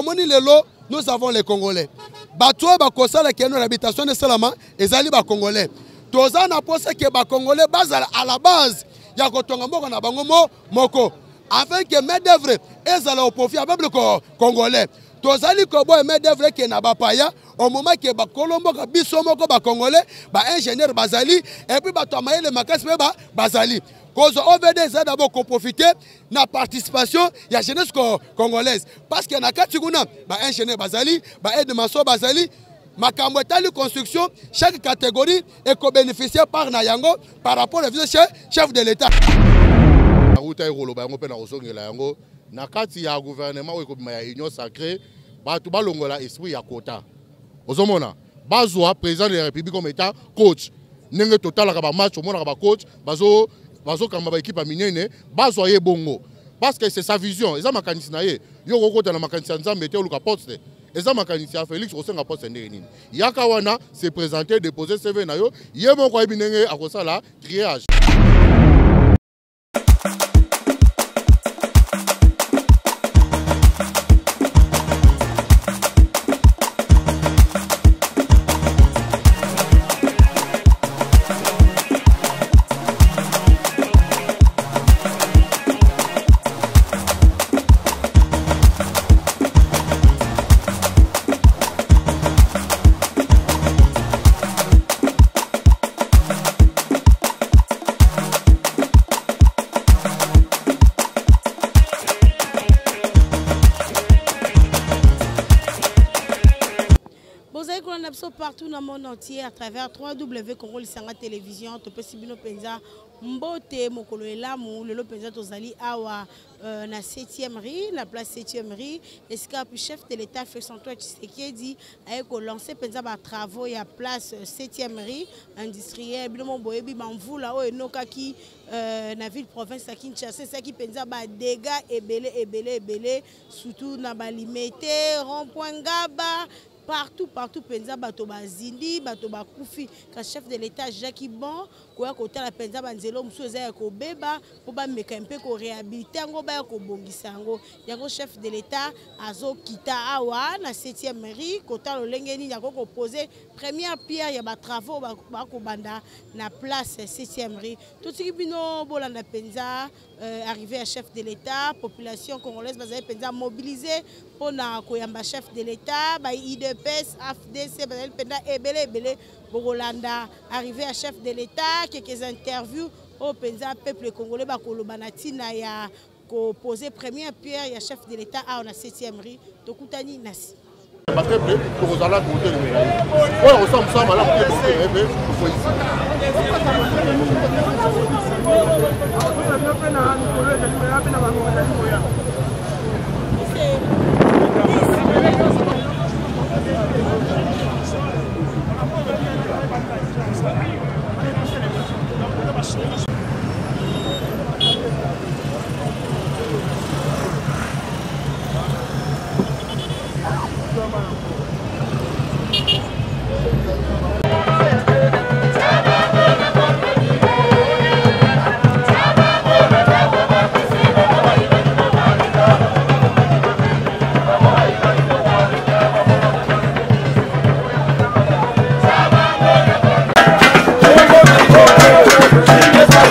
Bomoni lelo, nous avons les Congolais. Bato ba kosala keno l'habitation de Salama, ezali ba Congolais. Toza na posa ke ba Congolais bazala à la base ya kotonga moko na bango moko. Afin que main d'œuvre ezala au profit avec le Congolais. Tozali kobo main d'œuvre ke na bapaya au moment que ba Colombo ka biso moko ba Congolais, ba ingénieur bazali et puis ba tomaye le makasi ba bazali. Cause OVD ça d'abord qu'on profiter na participation ya jeunesse congolaise parce que na katiguna ba ingénieur bazali, ba aide maçon bazali, makambo etali construction chaque catégorie est co-bénéficiaire par Nayango par rapport au chef de l'État. Ruta irolo ba ngo pe na osongela yango na kati ya gouvernement ko ya union sacrée ba tu balongola esprit ya quota. Ozomona bazwa président de la République comme état coach nenge total ka ba match omona ka ba coach bazo kamba ba équipe minene bazwa ye bongo parce que c'est sa vision eza makanisi na ye yo kokota na makanisi nzambe te oluka poste eza makanisi ya Félix osenga poste ndenge nini yaka wana se présenter déposer CV na yo ye moko ayebi ndenge akosala triage. Partout dans le monde entier à travers www.Congo-Lisanga Télévision, tu peux subir nos penza mbote mokolo elamu lelo penza tozali awa na 7e rue, la place 7e rue, escape chef de l'État Félix-Antoine Tshisekedi a lancé penza ba travaux ya place 7e rue industriel bino boyebi bamvula o enoka ki na ville province ya Kinshasa ça qui penza ba dégâts ebele surtout na ba limité rond-point Ngaba partout penza bato bazindi bato bakufi ka chef de l'État Jacques Bon koya kota la penza banzelo musu eza ya kobeba po ba meka mpe ko réhabiliter ngo ba ya ko bongisa ngo yango chef de l'État azo kita awa na 7e rue kota lolenge ni yako ko poser première pierre ya ba travaux ba ko banda na place 7e rue tout ce qui bino bolanda penza arrivé à chef de l'État population congolaise bazali penza mobilisé pour na koyamba chef de l'État ba IDPS AFDC bazali penza ebele Borolanda arrivé à chef de l'État quelques interviews au penza peuple congolais ba kolobana tina ya ko poser première pierre ya chef de l'État à na 7e rue tokutani nasi Parce que pour vous aller côté le médaille. Ouais, on s'en sort là pour Yes,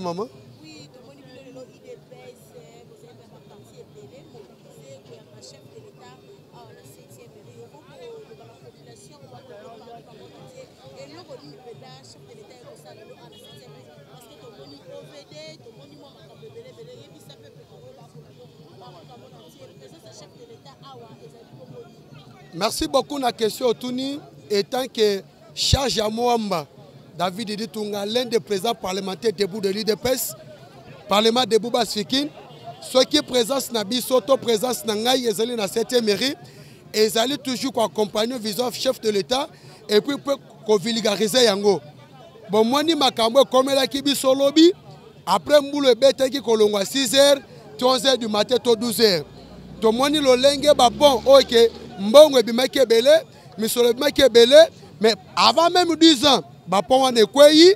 maman. Oui, tout le monde dit que l'IDPS, vous avez fait partie épelée, mobilisée, qui est un chef de l'État à la 7e mairie. Pour la population, on va parler par le entier. Et nous, on dit que le chef de l'État est au sein de à la 7e mairie. Parce que tout le monde dit OVD, tout le monde dit moi, je vais belé, belé, et puis ça peut faire pour le monde entier. Le président, c'est chef de l'État, Awa, et ça dit. Merci beaucoup na question Otuni étant que charge à Moamba David Diditunga, l'un des présidents parlementaires debout de l'IDPS, Parlement de Bouba Sfikin, ceux qui présence na bisoto présence na ngai ezali na 7e mairie, ezali toujours ko accompagner visant chef de l'État et puis ko vulgariser yango. Bon moni makambo komela ki biso lobby après mbulo bete ki kolongwa 6h, 11h du matin to 12h. To moni lo lenge ba bon OK mbongo ebimaki ebele, misolo ebimaki ebele, mais avant même 10 ans ba pon wana ekweyi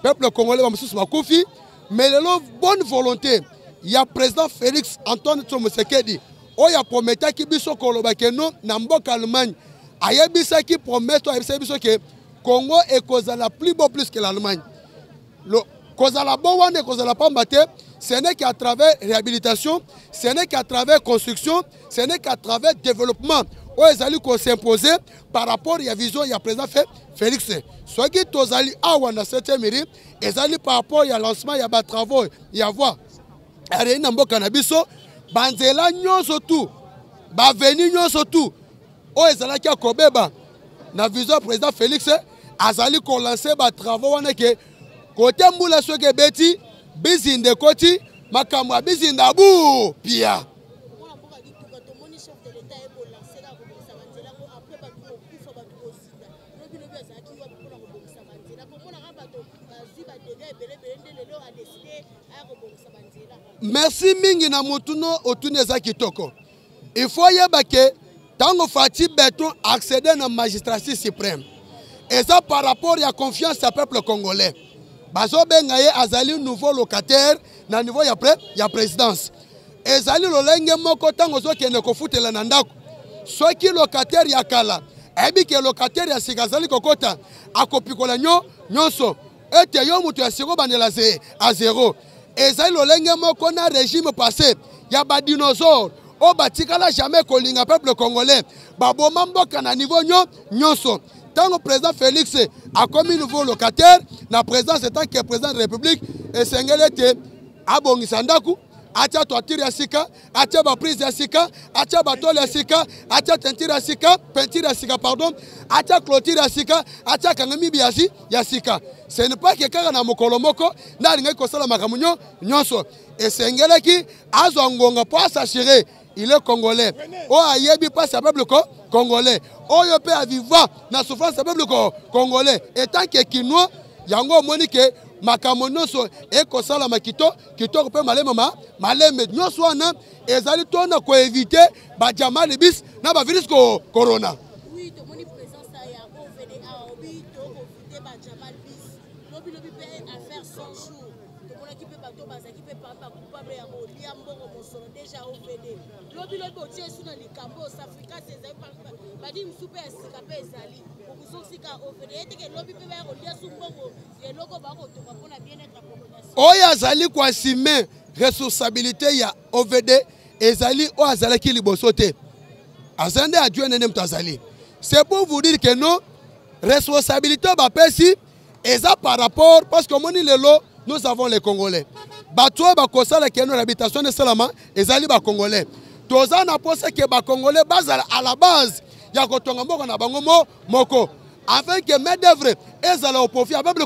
peuple congolais ba mususu bakufi. Mais le bonne volonté, il y a président Félix Antoine Tshisekedi, il y a prometté qui biso koloba que non namboka Allemagne, ayebisa qui promet que Congo est kozala plus beau plus que l'Allemagne. Le kozala bon wana kozala pas maté, ce n'est qu'à travers réhabilitation, ce n'est qu'à travers construction, ce n'est qu'à travers développement. Où ezali ko s'imposer par rapport à la vision il y a président Félix. Soit qui tozali awa na 7e mairie, ezali par rapport à lancement il y a ba travaux, il y a voie. Ari na mboka na biso, banzela nyonso tout, ba veni nyonso tout. O ezala ki akobeba na vision président Félix, azali ko lancer ba travaux wana ke côté mbula soke beti, bizinde koti, makamwa bizinda bu pia. Merci mingi na mutuno otuneza kitoko. Il faut yebake tango fati beton accéder na magistrature suprême. Et ça par rapport à confiance à peuple congolais. Bazo bengaye azali nouveau locataire na niveau ya présidence. Ezali lolenge moko tango zo kene ko futela na ndako. Soki locataire ya kala, ebi ke locataire ya sikazali kokota akopikola nyonso. Ete yo mutu ya siko bandela à zéro. Ezali lolenge moko na régime passé ya ba dinosaure o batikala jamais kolinga peuple congolais baboma mboka na niveau nyonso. Tant que président Félix a commis nouveau locataire na présidence étant que président de la République et sengelete abongisa ndaku atia toiture ya sika atia ba prise ya sika atia ba tole ya sika atia peinture ya sika pardon atia clôture ya sika atia kangami biasi ya sika. Ce n'est pas que kaka na mokolo moko na linga ko sala makamu nyonso et sengeleki azo ngonga pour s'assurer il est congolais. O ayebi pas sa peuple congolais. O yo pe a vivant na souffrance sa peuple congolais. Étant que kinois yango monike makambo nyonso e ko sala makito kitoko pe maleme nyonso wana ezali tona ko éviter ba jamali bis na ba virus corona. Oui, to moni présence ya OVD a obi to ko éviter ba jamali bis. Lobi pe à faire 100 jours. To mona ki pe bato bazaki pe pa coupable ya molia mbongo mosolo déjà OVD. Lobi otie suna likambo Afrika c'est badi msupe sika pe ezali. Okusosika OVD etike lobi pe ba rolia sumbongo eloko ba ko toka pona bien-être la population. Oya azali kwa assumer responsabilité ya OVD ezali o azali ki liboso te. Azande adjoint nene mtazali. C'est pour vous dire que non responsabilité ba pesi eza par rapport parce que moni lelo nous avons les Congolais. Bato ba kosala keno l'habitation de Salama ezali ba Congolais. Toza na posa ke ba Congolais bazala à la base ya kotonga moko na bango moko afin que main d'œuvre ezala au profit à peuple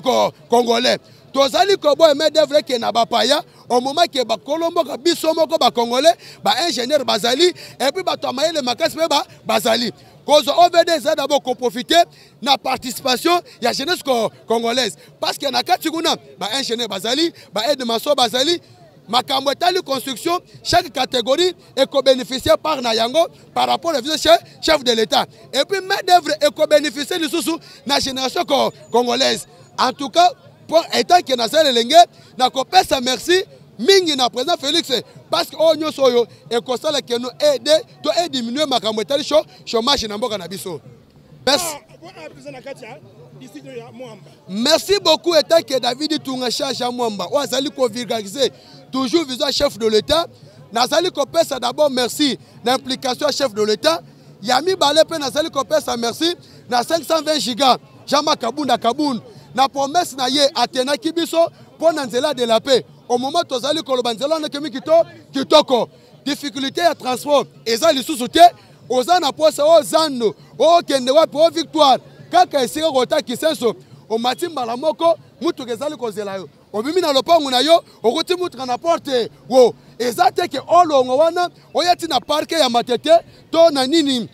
congolais. Tozali ko boy main d'œuvre ke na bapaya au moment que ba kolombo ka biso moko ba Congolais ba ingénieur bazali et puis ba tomaele makasi ba bazali. Cause OVD ça d'abord qu'on profiter na participation ya jeunesse congolaise parce que na katiguna ba ingénieur bazali ba aide maso bazali makambo etali construction chaque catégorie est co-bénéficiée par Nayango par rapport au chef de l'État et puis main d'œuvre est co-bénéficiée de sous la génération congolaise. En tout cas pour état que na sala lenge na kopesa merci mingi na président Félix parce que onyo soyo et kosala que nous aider to diminuer makambo etali chômage na mboka na biso. Merci beaucoup, état que David Tungacha Jamwamba. Ou azali ko vulgariser toujours visant chef de l'État. Nazali ko pesa d'abord merci l'implication chef de l'État. Yami Balepe Nazali ko pesa merci na 520 gigas. Jama Kabunda Kaboun. Na promesse na ye Atena Kibiso pour Nanzela de la paix. Au moment où Zali Kolobanzela na kemi kitoko. Difficulté à transport. Ezali sous-souté. Ozana posa o zano. O kende wapi o victoire. Kaka esika kota kisenso. O matimba la moko. Mutu kezali kozela yo. O bimi na lopangu na yo. O kuti mutu na porte. Wo. Ezate ke olongo wana. Oyati na parke ya matete. To na nini.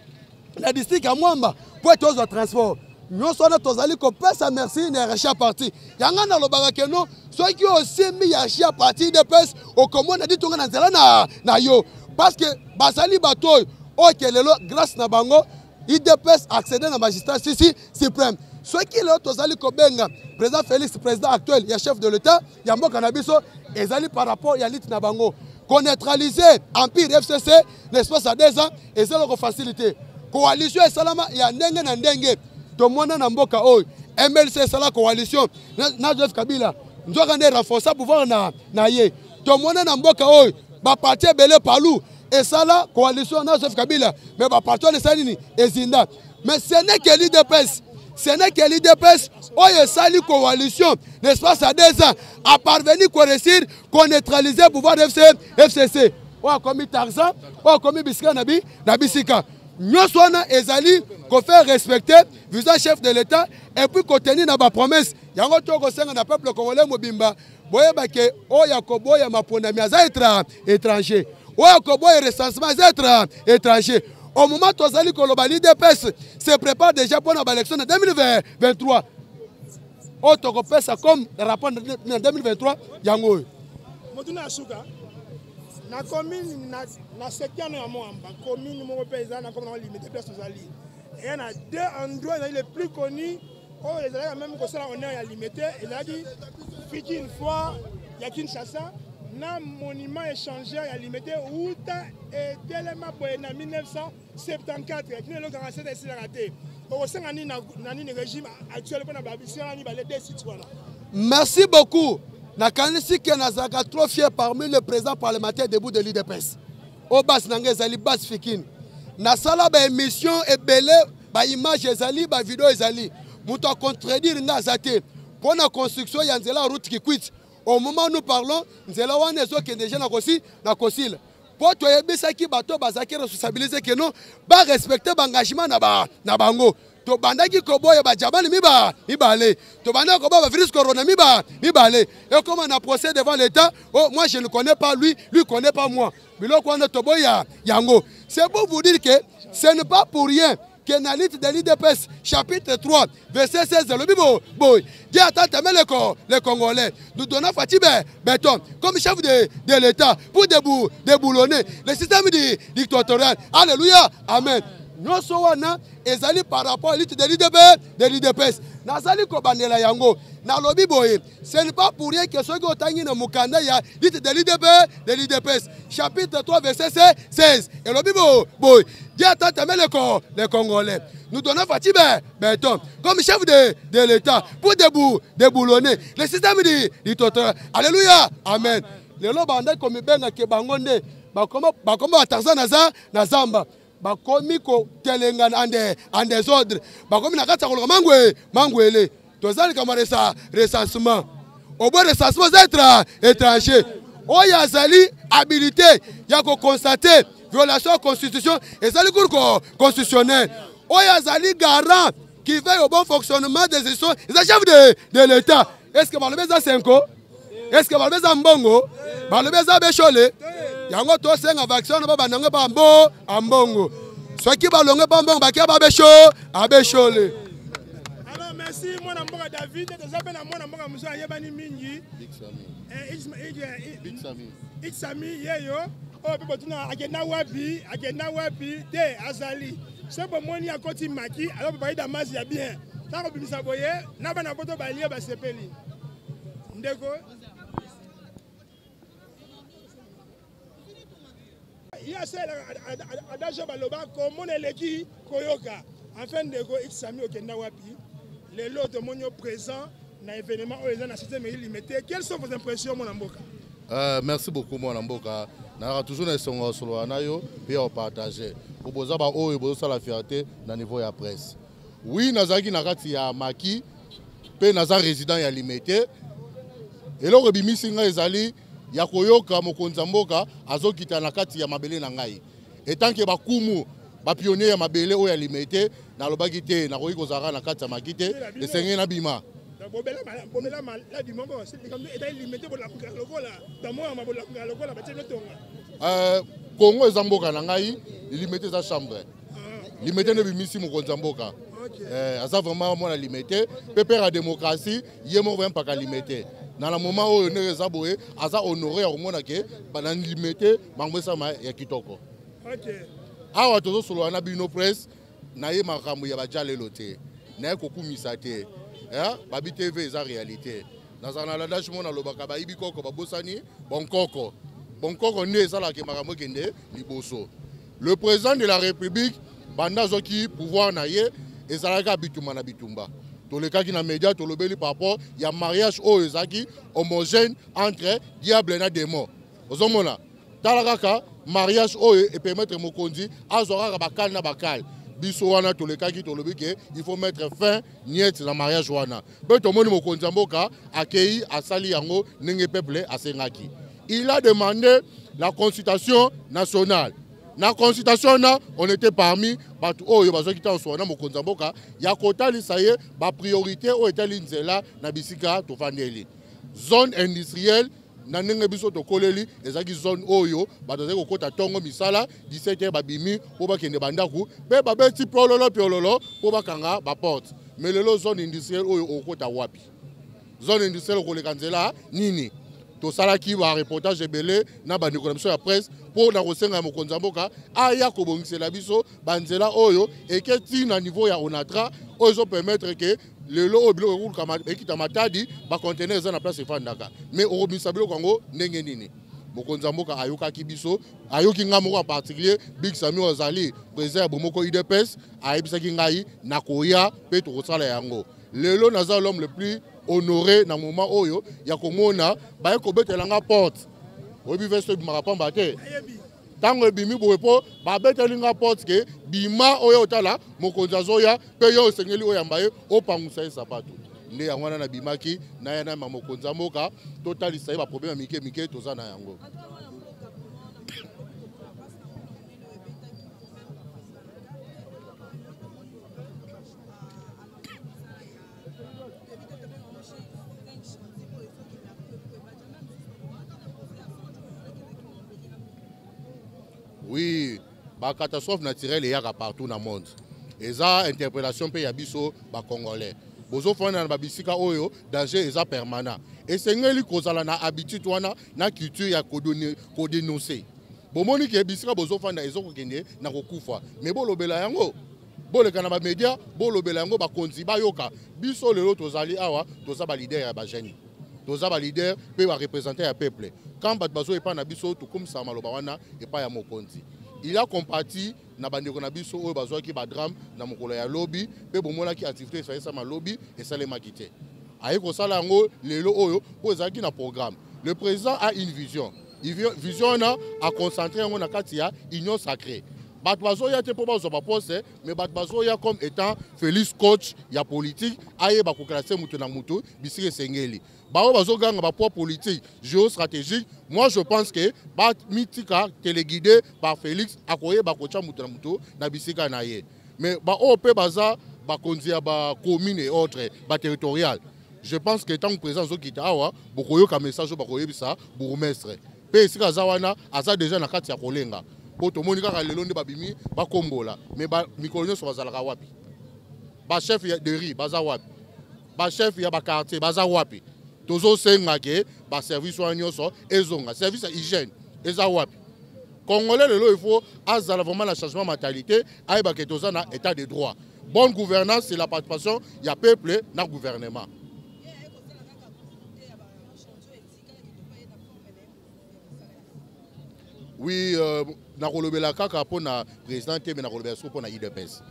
La district ya Mwamba. Pour tozo transport. Nous sommes tozali ko pesa merci na rachia parti. Yanga na lobaka keno. Ceux qui ont aussi mis à chia parti de pes. O komo na ditonga na nzela na yo. Parce que basali batoy. Ok, grâce à Bango, IDPS accéder à la magistrat suprême. Ceux qui sont Tozali Kobenga, président Félix, président actuel, il y a chef de l'État, il y a Mboka Nabiso, et Zali par rapport à l'élite Nabango. Qu'on neutralise Empire FCC, l'espace à 2 ans, et c'est leur facilité. Coalition et Salama, il y a Ndengue na Ndengue. Tout le monde na Mboka Oy. MLC Sala coalition, Najef Kabila. Nous avons renforcé le pouvoir na ye. Tout le monde na Mboka Oy. Ba parti belé palou. Et ça là, coalition Joseph Kabila, mais va partir de Salini et Zinda. Mais ce n'est que l'IDPS. Ce n'est que l'IDPS. Oh, il y a coalition, n'est-ce pas, ça 2 ans, à parvenir qu'on réussir, qu'on neutralise le pouvoir de FCC. On a commis Tarzan, on a commis Biska Nabisika. Nous sommes ezali qu'on fait respecter, visant chef de l'État, et puis qu'on tenir dans ma promesse. Il y a un autre peuple congolais, Mobimba. Boye Bake, oh, Yakobo, Yamaponami, étranger. Ou un recensement étranger. Au moment où Tozali Kolobali DPS se prépare déjà pour l'élection en 2023. Au Tokopes comme rapport en 2023, Yango. Motuna Asuka, na commune, na secteur de Mwamba, commune paysanne, comme on limite place Tozali. Et il y en a 2 endroits les plus connus. Oh, les gens même que ça on est limité. Il a dit, fiki une fois, il y a Kinshasa. Na monument échangé à limité Outa et tellement en 1974 qui ne le 47 et c'est raté. Au sein de régime actuel pour la merci beaucoup. Na kanisi ke nazaka trop fier parmi le président parlementaire debout de l'IDPS. Au bas nangé zali bas fikin. Na sala ba émission et belé ba image ezali ba vidéo ezali. Muto contredire nga zate. Pour la construction yanzela route qui quitte. Au moment où nous parlons, nous avons déjà na kosil. Pour toi ebisaki bato bazaki responsabiliser que non ba respecter l'engagement na bango. To bandaki koboya ba jabani mibale. To bandaki koboya virus corona mibale. Et comment on a procédé devant l'État? Oh, moi je ne connais pas lui, lui connaît pas moi. Biloko wana toboya yango. C'est pour vous dire que ce n'est pas pour rien. Que dans de l'IDPS, chapitre 3, verset 16, le Bible, boy, Dieu attend les Congolais. Nous donnons Fatibé, béton, comme chef de l'État, pour déboulonner le système dictatorial. Alléluia, amen. Nous sommes ezali par rapport à l'élite de l'IDPS. Nazali kobandela yango. Na lobi boye. Ce n'est pas pour rien que ceux qui ont tangi na mukanda ya l'élite de l'IDPS. Chapitre 3, verset 16. Et lobi boye. Dieu attend les Congolais. Nous donnons Fatibé, béton, comme chef de l'État, pour déboulonner le système dictatorial. Alléluia, amen. Les lobandais comme benga ke bangonde. Bakoma Tarzan na Zamba. Bakomi ko telenga en désordre. Bakomi na kata kolonga mangwele. Tozali kama recensement. Au bon recensement étranger. Oya zali habilité ya ko constater violation de la constitution et zali cour constitutionnelle. Oya zali garant qui veille au bon fonctionnement des institutions. Les chefs de l'État. Est-ce que Balobeza Senko? Est-ce que Balobeza Mbongo? Balobeza Bechole? Yango to senga vaccin ba bananga ba ambongo. Ceux qui balonge ba mbongo ba kia ba abechole. Alors merci moi na mboka David to zape na moi na mboka muso ayebani mingi. Big Sami yeyo. Oh pe botuna agenda wapi te azali. C'est pour moi ni akoti maki alors ba ida mazi ya bien. Na ko bimisa boye na bana poto ba lié ba sepeli. Ndeko il y a celle adage baloba comme on est qui koyoka enfin ndeko Xami okenda wapi lelo tomonyo présent na événement oyo na système illimité. Quelles sont vos impressions mon mboka? Merci beaucoup mon mboka. Na toujours na songo solo na yo puis on partager. Pour boza ba oyo boza la fierté na niveau ya presse. Oui, nazaki na kati ya maki pe naza résident ya limité. Et là rebimisi nga ezali ya koyoka mokonzi mboka azokita na kati ya mabele na ngai. Et tant que bakumu ba pionnier ya mabele oyo ya limité na lobaki te na koyi kozara na kati ya makite esengeli na bima. Bobela la du moment c'est comme état limité pour la lokola dans moi ma la lokola ba telo tonga. Congo ezamboka na ngai limité za chambre. Limité ne bimisi mokonzi mboka. Aza vraiment moi la limité pépère la démocratie yemo vraiment pas limité. Dans le moment où on est aboé aza honoré au monde que ba limité mangwesa ma ya kitoko. OK. Awa tozo solo na bino presse na ye makambo ya bajale lote. Na ko kumisa te. Babi TV eza réalité. Dans un aladage mon alobaka ba ibi koko ba bosani bon koko ne ça la ke makambo kende liboso. Le président de la République banda zoki pouvoir na ye ezalaka bituma na bitumba. Tolekaki na média tolobeli par rapport ya mariage o ezaki homogène entre diable na démon. Ozomona talaka mariage o et permettre mokonzi azora bakal na bakal. Biso wana tolekaki tolobi ke il faut mettre fin niet na mariage wana. Be tomoni mokonzi mboka akei asali yango ndenge peuple asengaki. Il a demandé la consultation nationale. Na consultation na on était parmi batu oyo bazoki ta sona mokonzi mboka ya kotali saye ba priorité o etali nzela na bisika to fandeli. Zone industrielle na ndenge biso to koleli ezaki zone oyo badoze kokota tongo misala 17h babimi po bakende bandaku pe babeti piololo po bakanga ba porte. Mais lelo zone industrielle oyo okota wapi? Zone industrielle koleka nzela nini? To salaki ba reportage ebele na ba ndeko ya presse pour na kosenga mokonzi mboka aya kobongisela biso banzela oyo eketi na niveau ya onatra oyo permettre que lelo obilo ko kama ekita matadi ba conteneur za na place efandaka mais orobisa biloko ngo ndenge nini mokonzi mboka ayokaki biso ayoki nga moko en particulier Big Sami Ozali président bomoko IDPS ayebisaki ngai na koya pe to kosala yango lelo naza l'homme le plus honoré na moment oyo ya komona ba ko betelanga porte obi vesto bi marapamba te tango bimi boepo ba betelinga porte ke bima oyo tala mokonzi azoya pe yo sengeli oyo mbaye opangusa sapato nde yango na bimaki na yana mokonzi mboka totali sai ba problème mike toza na yango. Oui, la catastrophe naturelle est partout dans le monde. Et ça, interprétation pe yabiso ba congolais. Bozo fona na bisika oyo danger est permanent. Et c'est ngeli kozala na habitude wana na culture ya ko dénoncer. Bomoni ke bisika bozo fona ezoko kende na kokufa. Mais bolobela yango. Boleka na ba média, bolobela yango ba konzi ba yoka. Biso lelo tozali awa, toza ba leader ya ba jeune. Toza ba leader pe ba représenter ya peuple. Quand bat bazo epa na biso to comme ça maloba wana epa ya mokonzi. Il a compati na bandeko na biso oyo bazo ki ba drame na mokolo ya lobby pe bomona ki activité ça ma lobby et ça les makité. Aye ko sala ngo lelo oyo po ezaki na programme. Le président a une vision. Vision na a concentrer ngo na kati ya union sacrée. Bat bazo ya te po bazo ba poste mais bat bazo ya comme étant Félix coach ya politique aye ba ko classer mutu na mutu bisike sengeli. Bao bazo ganga ba poids politique géostratégique. Moi je pense que ba mitika téléguidé par Félix akoye ba kocha mutu na mutu na bisika na ye. Mais ba OP baza ba konzia ba commune et autres ba territorial. Je pense que tant que président zo kita awa bokoyo ka message ba koyebisa bourgmestre. Pe sika zawana aza déjà na kati ya kolenga. Poto monika ka lelo nde babimi ba kombola mais ba mikolonyo so bazalaka wapi? Ba chef de riz baza wapi? Ba chef ya ba quartier baza wapi? Tozo senga ke ba service wanyoso ezonga service hygiène eza wapi? Congolais lelo il faut azala vraiment la changement mentalité aiba ke toza na état de droit. Bonne gouvernance c'est la participation ya peuple na gouvernement. Oui, na kolobela kaka pona président te na kolobela so pona IDPS.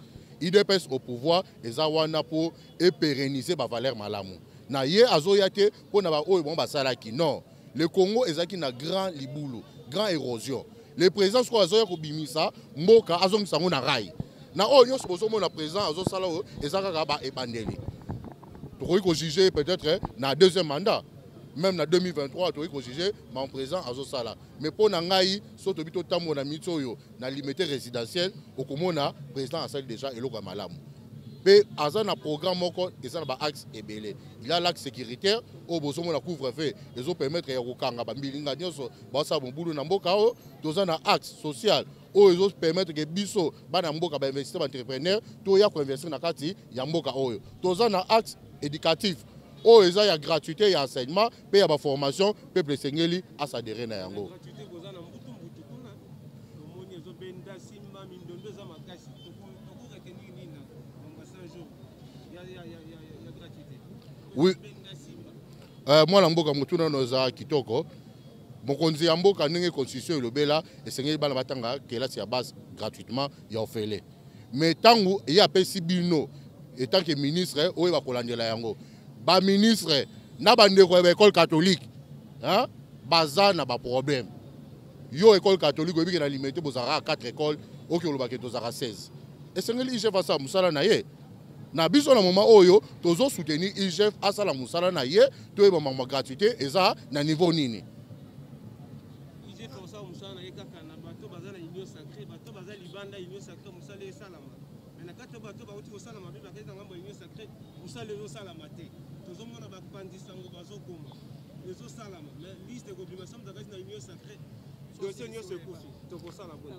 IDPS au pouvoir eza wana pour pérenniser ba valeur malamu na ye azoyate pour na ba oyo bon basalaki non le Congo ezaki na grand libulu grand érosion le président ko azoya ko bimisa mboka azongisa ngo na rai na oyo nyonso bozomona président azosala oyo ezaka ka ba ebandeli tokoki ko juger peut-être na deuxième mandat même na 2023 tokoki ko juger mon président azosala mais pour na ngai soto bito tambo na mitsoyo na limité résidentiel okomona président asali déjà eloko ya malamu pe aza na programme moko eza na ba axe ebele il a l'axe sécuritaire au bozomona couvre-feu ezo permettre ya kokanga ba mbilinga nyonso ba sa bombulu na mboka o toza na axe social o ezo permettre que biso bana mboka ba investir ba entrepreneur to ya ko investir na kati ya mboka oyo toza na axe éducatif o eza ya gratuité ya enseignement pe ya ba formation peuple sengeli asadere na yango oui moi na mboka mutuna noza kitoko mokonzi ya mboka ndenge constitution elobela esengeli bana batanga kelasi ya base gratuitement ya ofele mais tangu ya pesi bino et tant que ministre oyo bakolandela yango ba ministre na bandeko ya école catholique hein baza na ba problème yo école catholique obi na limité bozara 4 écoles oki olobake tozara 16 esengeli IGF asa musala na ye na biso na moment oyo tozo soutenir IGF asala musala na ye to eba mama gratuité eza na niveau nini IGF osala musala na ye kaka na bato bazana union sacrée bato bazali libanda union sacrée musala esalama mais na kati bato ba uti osala mabe bakeza ngambo union sacrée musala esalama te tozo mona ba pandisango bazokoma ezo salama mais liste d'obligation d'agir na union sacrée dossier union se poursuit to kosala bon.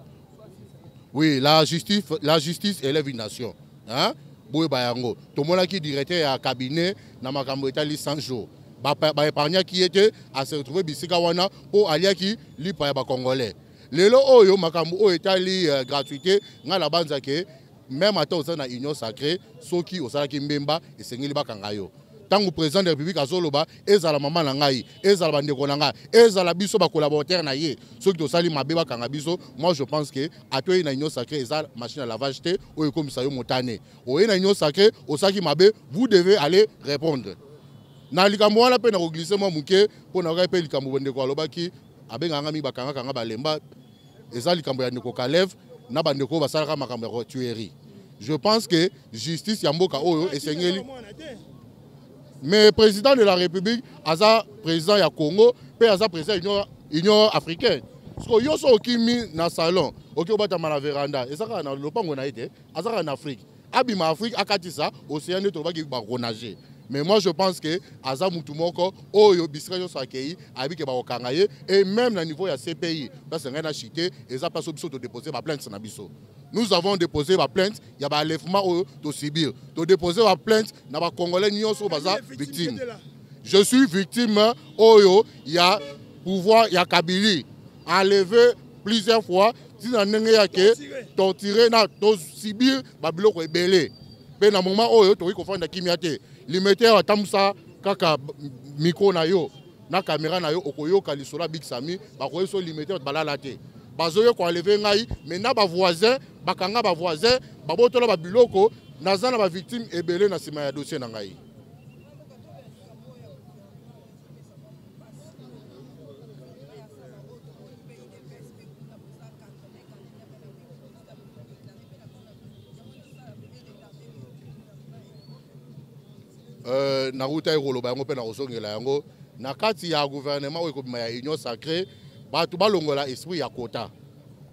Oui, la justice élève une nation hein boye bayango tomonaki directeur ya cabinet na makambo etali 100 jours ba épargnant qui était à se retrouver bisika wana pour aliaki lipa ya ba congolais lelo oyo makambo oyo etali gratuité nga la banza ke même ata oza na union sacrée soki osalaki mbemba esengeli bakanga yo tango président de la République azoloba ezala mama na ngai ezala bandeko na ngai ezala biso ba collaborateur na ye soki tosali mabe bakanga biso moi je pense que atoyi na union sacrée ezala machine à lavage te oyo komisa yo motane oye na union sacrée osaki mabe vous devez aller répondre na likambo wana pe na ko glisser moi muke po na ka pe likambo bandeko alobaki abenganga mi bakanga kanga balemba ezala likambo ya ndeko Kalev na bandeko basalaka makambo ya tuerie je pense que justice ya mboka oyo esengeli. Mais président de la République, aza président ya Congo, pe aza président Union africaine. Parce que yo so kimi na salon, oki obata na veranda, ezaka na lopango na ete, azaka en Afrique. Abima Afrique akatisa, océan ne to ba ki ba renager. Mais moi je pense que aza mutu moko oyo bisika yo sakei abike ba okangaye et même na niveau ya CPI, parce que ngana chité, eza pas biso to déposer ba plainte na biso. Nous avons déposé ma plainte, il y a un enlèvement de Sibir. De déposer ma plainte, il y a un Congolais qui est victime. Je suis victime, il y a pouvoir, il y a Kabili, enlevé plusieurs fois, si on a torturé, Sibir, Babylon est belé. Mais dans le moment où il y a un Kimiate, l'immédiat à Tamsa, Kaka, Miko Nayo, na caméra Nayo, Okoyo, Kalisola, Big Sami, Bakoyo, l'immédiat de Balalate. Bazoyo ko enlever ngai maintenant ba voisin bakanga ba voisin babotola ba biloko nazana ba victime ebele na sima ya dossier na ngai. Na ruta ekoloba yango pe na kosongela yango na kati ya gouvernement oyo kobima ya union sacrée batu balongola esprit ya kota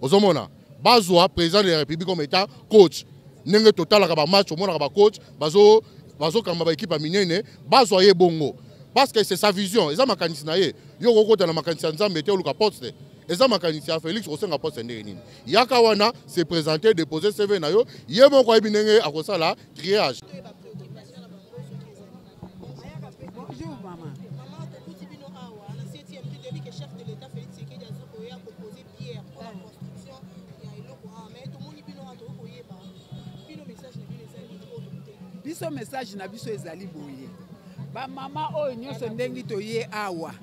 ozomona bazwa président de la République comme état coach ndenge total ka ba match omona ka ba coach bazo kamba ba équipe minene bazwa ye bongo parce que c'est sa vision eza makanisi na ye yo kokota na makanisi ya Nzambe te oluka poste eza makanisi ya Félix osenga poste ndenge nini yaka wana se présenter déposer CV na yo ye moko yebi ndenge akosala triage. Bonjour maman. Biso message na biso ezali boye ba mama oyo nyonso ndengi toye awa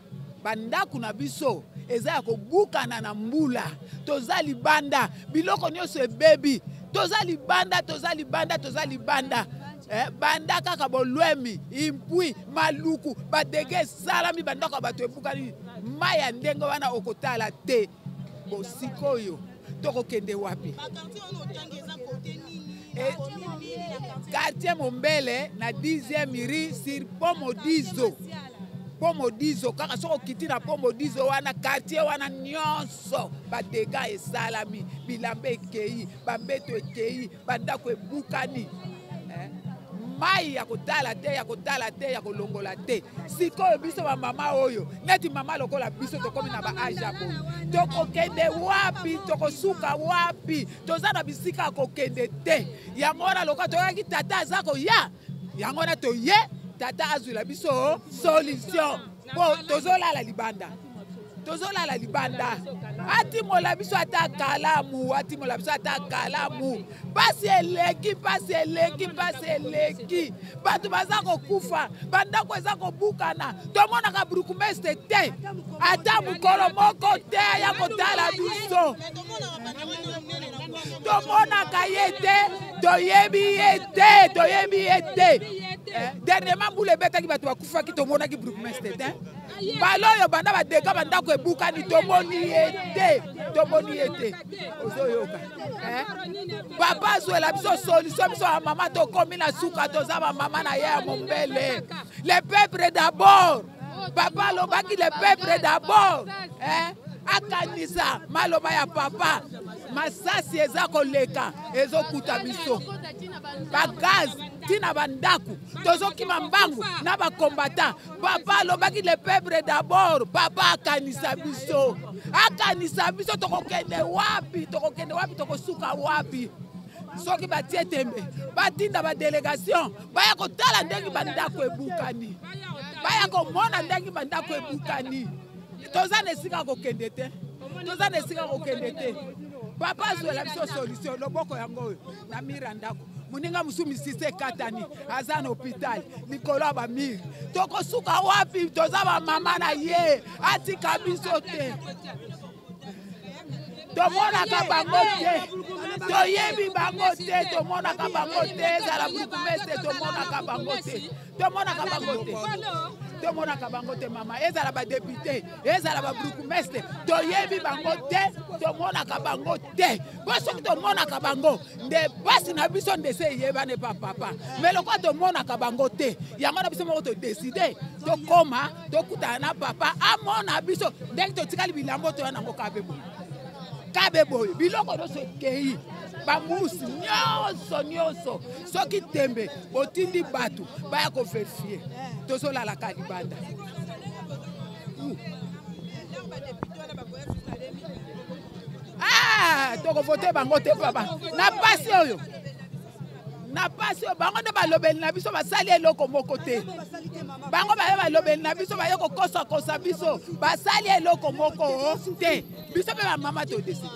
bandaku na biso eza ya kobukana na mbula tozali banda biloko nyonso ebebi toza libanda toza libanda toza libanda banda kaka bolwemi impui maluku badege salami bandako bato ebukani mai ya ndenge wana okotala te bosikoyo tokokende wapi quartier Mombele na 10e rue sur Pomodizo kaka soko kiti na Pomodizo wana quartier wana nyonso badega esalami bilambe ekei bambeto ekei bandako ebukani mai ya kotala te ya kolongola te sikoyo biso ba mama oyo neti mama lokola biso tokomi na ba aja bo tokokende wapi tokosuka wapi toza na bisika kokende te yango wana lokola toyaki tata azako ya yango wana toye tata azwila biso solution po tozolala libanda atimola biso ata kalamu pasi eleki bato baza kokufa bandako eza kobukana tomonaka burugumestre te ata mokolo moko te ya kotala biso tomonaka ye te toyebi ye te dernièrement mbula ebetaki bato bakufaki tomonaki burugumestre te baloyo banda badeka bandako ebukani tomoni ye te ozoyoka papa azwela biso solution biso ya mama tokomi na suka toza bamama na ye ya Mombele le peuple d'abord papa alobaki le peuple d'abord akanisa maloba ya papa masasi eza koleka ezokuta biso bagaz tina bandako tozokima mbangu na bakombata papa alobaki le peuple d'abord papa akanisa biso tokokende wapi tokosuka wapi soki batie tembe batinda badelegation baya kotala ndenge bandako ebukani baya komona ndenge bandako ebukani toza na esika kokende te papa azwela biso solution loboko yango oyo na mira ndako moninga mosumisisi ekatani aza na hôpital likolo ya bamiri tokosuka wapi toza bamama na ye atika biso te tomonaka bango te toyebi bango te tomonaka bango te ezala burugumestre tomonaka bango te mama ezala badepute ezala baburugumestre toyebi bango te tomonaka bango te po soki tomonaka bango nde basi na biso nde se eyebane papa me lokwa tomonaka bango te yango na biso moko todeside tokoma tokutana na papa amona biso ndenge totikali bilambo toya nango kabe boye biloko nyonso ekei bamusi nyonso soki tembe botindi bato baya koverifie tozolalaka libanda tokovote bango te papa na pasi oyo bango nde balobeli na biso basali eloko moko te bango baye balobeli na biso baye kokosa biso basali eloko moko te biso mpe bamama todeside.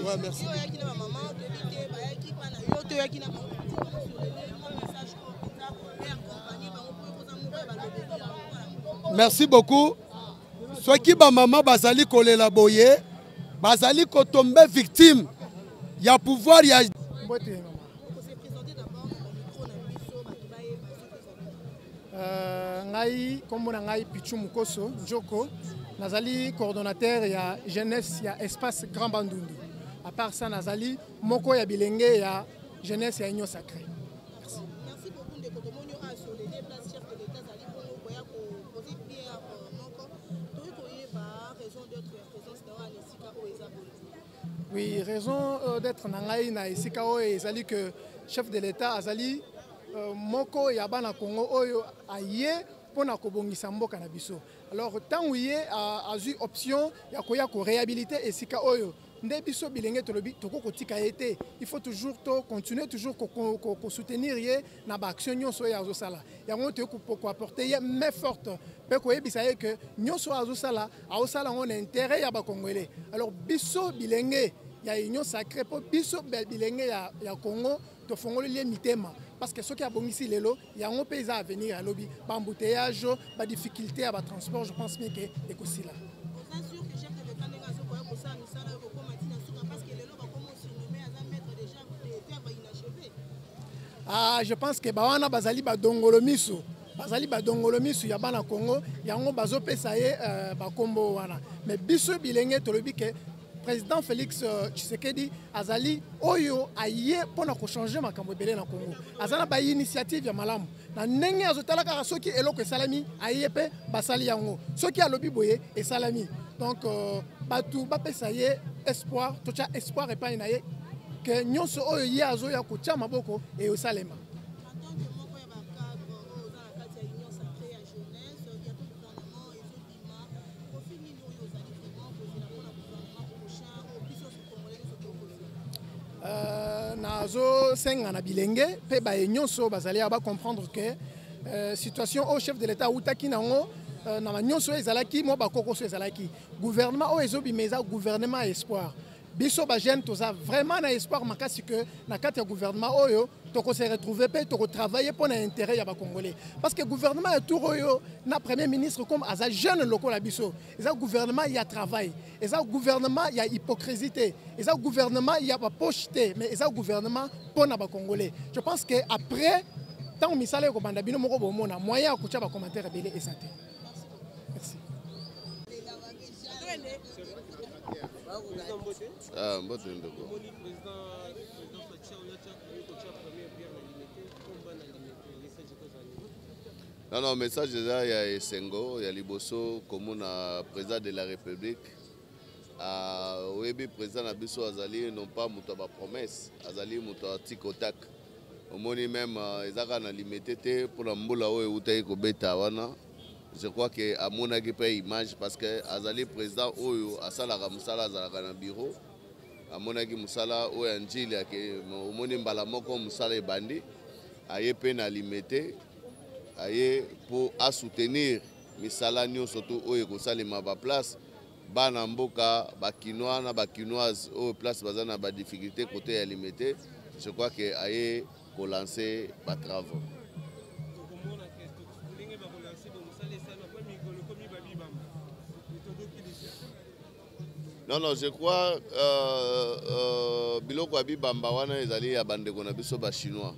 Merci beaucoup. Soki bamama bazali kolela boye bazali kotombe victime ya pouvoir ya ngai kombo na ngai Pichu Mukoso Njoko nazali coordonnateur ya jeunesse ya espace Grand Bandundu. À part ça nazali moko ya bilenge ya jeunesse ya Union Sacrée. Merci. Merci beaucoup de Kotomonio a sur les déplacés chefs de l'État zali pour boya ko poser bien moko to koye ba raison d'être présence dans Esika o ezaboli. Oui, raison d'être na ngai na Esika o ezali que chef de l'État azali moko ya bana Congo oyo aye pona kobongisa mboka na biso. Alors tant ouye a eu option ya koya ko réhabiliter esika oyo nde biso bilenge tolobi toko kotika été il faut toujours continuer toujours ko soutenir ye na ba action nyonso ya azosala yango te ko apporter ye main forte pe ko yebisa ye que nyonso azosala on intérêt ya ba congolais. Alors biso bilenge ya Union Sacrée po biso bilenge ya Congo to fongolo le mitema parce que ce qui a bon ici lelo il y a un pays à venir à lobby ba embouteillage ba difficulté à ba transport je pense bien que écosi là. C'est sûr que chef de l'État n'est pas pour ça misala ko matina suka parce que lelo ba komo surnommé à mettre déjà de faire ba inachevé je pense que bawana bazali badongolo miso. Bazali badongolo miso ya bana Congo, yango bazopesa ye bakombo wana. Mais biso bilenge tolobi ke président Félix Tshisekedi azali oyo aye pona ko changer makambo belé na Congo. Azana ba initiative ya malamu. Na ndenge azotala ka soki eloko esalami aye pe basali yango. Soki alobi boye esalami. Donc batu bapesa ye espoir, tocha espoir epai na ye que nyonso oyo ye azoya kotia maboko e osalema. Nazo senga na bilenge pe ba nyonso bazali ba comprendre que situation au chef de l'état outaki nango na nyonso ezalaki mo ba kokoso ezalaki gouvernement o ezobi meza gouvernement espoir biso ba jeune toza vraiment na espoir makasi que na kati ya gouvernement oyo toko se retrouver pe toko travailler pour l'intérêt ya ba congolais parce que gouvernement est tout oyo na premier ministre comme aza jeune loko la biso eza gouvernement il y a travail eza gouvernement il y a hypocrisie eza gouvernement il y a pas pocheté mais eza gouvernement pour na ba congolais je pense que après tant misala ko banda bino moko bomona moyen akucha ba commentaire belé et santé merci. Non, message là, il y a Essengo, il y a Liboso, comme président de la République. Oui, président Abisso Azali, non pas Moutaba promesse, Azali Moutaba Tikotak. Au moins même, ils ont limité pour la Mboula ou Utaï Kobeta Wana. Je crois que à mon avis, pas image parce que Azali président Oyo, Asala Ramsala Zalakana bureau. À mon avis, Moussala ou Anjili, au moins Mbalamoko Moussala et Bandi, aye peine à limiter. Pour soutenir misala nyo surtout oyo ko salima ba place bana mboka ba kinois na ba kinoise au place bazana ba difficulté côté ya limité je crois que aye ko lancer ba travaux. Non, je crois biloko abibamba wana ezali ya bande kona biso ba chinois.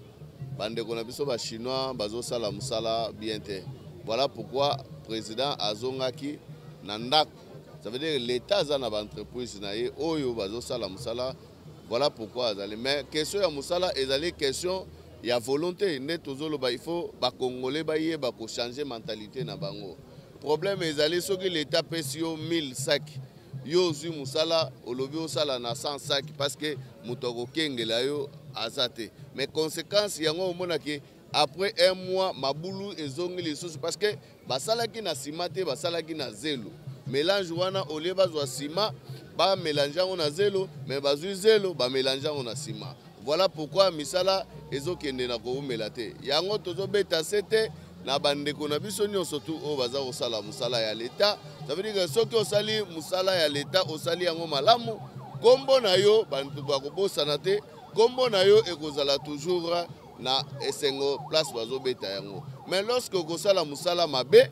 Bande konabiso ba chinois bazo sala musala bien te. Voilà pourquoi président azongaki nandak. Ça veut dire l'état a na entreprise na ye oyo bazo sala musala. Voilà pourquoi azali mais question ya musala ezali question ya volonté ne tozolo ba il faut ba congolais ba ye ba ko changer mentalité na bango. Problème ezali soki l'état pesio 1000 sacs. Yo zu musala olobi osala na 100 sacs parce que mutoko kengela yo azate mais conséquence yango omona ke après un mois mabulu ezongi lisusu parce que basalaki na sima te basalaki na zelo mélange wana olie bazwa sima ba mélange yango na zelo mais bazwi zelo ba mélange yango na sima voilà pourquoi misala ezokende na koumela te yango tozobeta sete na bandeko na biso nyonso tu o baza kosala musala ya l'état ça veut dire que soki osali musala ya l'état osali yango malamu kombo na yo bantu bakobosana te kombo na yo ekozala toujours na esengo place bazobeta yango mais lorsque okosala musala mabe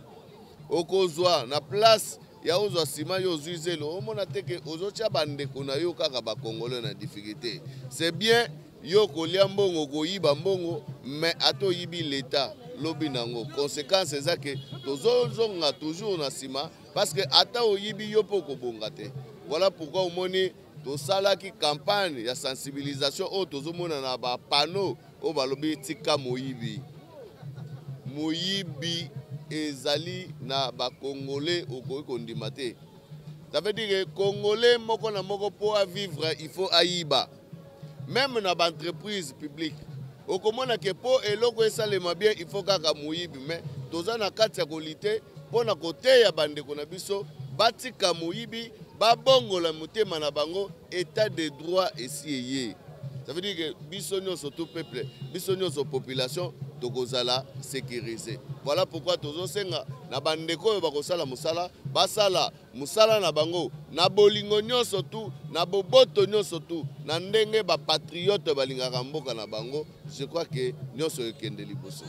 okozwa na place ya ozwa sima yo ozwizelo omona te ke ozotia bandeko na yo kaka bakongole na difficulté c'est bien yo kolia mbongo koyiba mbongo mais ato yibi l'état lobi nango conséquence eza ke tozozonga toujours na sima parce que ata oyibi yo po kobonga te voilà pourquoi omoni tosalaki campagne ya sensibilisation o tozomona na ba panneau o balobi tika moyibi ezali na ba congolais okoki kondima te ça veut dire congolais moko na moko po a vivre il faut ayiba même na ba entreprise publique okomona ke po eloko esalema bien il faut kaka moyibi mais toza na kati ya kolite po na kote ya bandeko na biso batika moyibi babongola motema na bango état de droit esi. Ça veut dire que biso nyonso tout peuple biso nyonso population tokozala sécurisé. Voilà pourquoi tozosenga na bandeko oyo bakosala musala basala musala na bango na bolingo nyonso tu na boboto nyonso tu na ndenge ba patriote balingaka mboka na bango. Je crois que nyonso ekende liboso.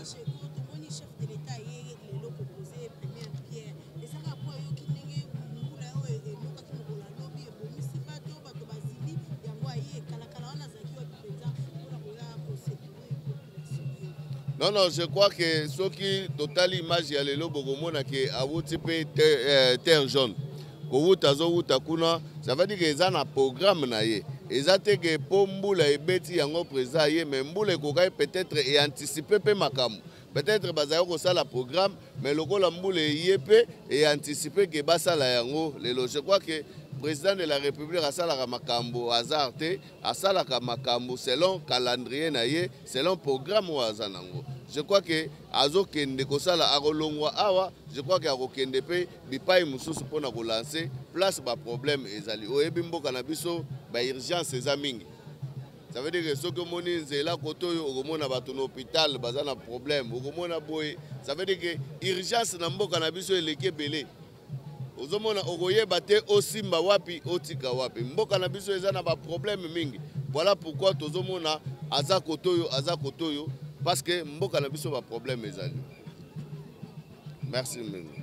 Non, non, je crois que ce qui total image ya lelo bokomona ke awuti pe terre jaune. Ko utazo utakuna, ça veut dire que ça na programme na ye. Ezate ke pombula ebeti yango président ye mais mbula kokai peut-être et anticiper pe makamu. Peut-être bazayo ko sala programme mais lokola mbula yepe et anticiper que basala yango lelo. Je crois que président de la République a sala makambo hasardé, a sala makambo selon calendrier na ye, selon programme wa zanango. Je crois que azo kende kosala akolongwa awa, je crois que akokende pe bipai mususu pona ko lancer place ba problème ezali. Oyebi mboka na biso ba urgence eza mingi. Ça veut dire que ce que moni nzela kotoyo okomona bato na hôpital bazana problème, okomona boy. Ça veut dire que urgence na mboka na biso eleke belé. Ozomona okoyeba te osimba wapi otika wapi. Mboka na biso eza na ba problème mingi. Voilà pourquoi tozomona aza kotoyo parce que mboka na biso ba problème ezali. Merci mingi.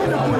Merci.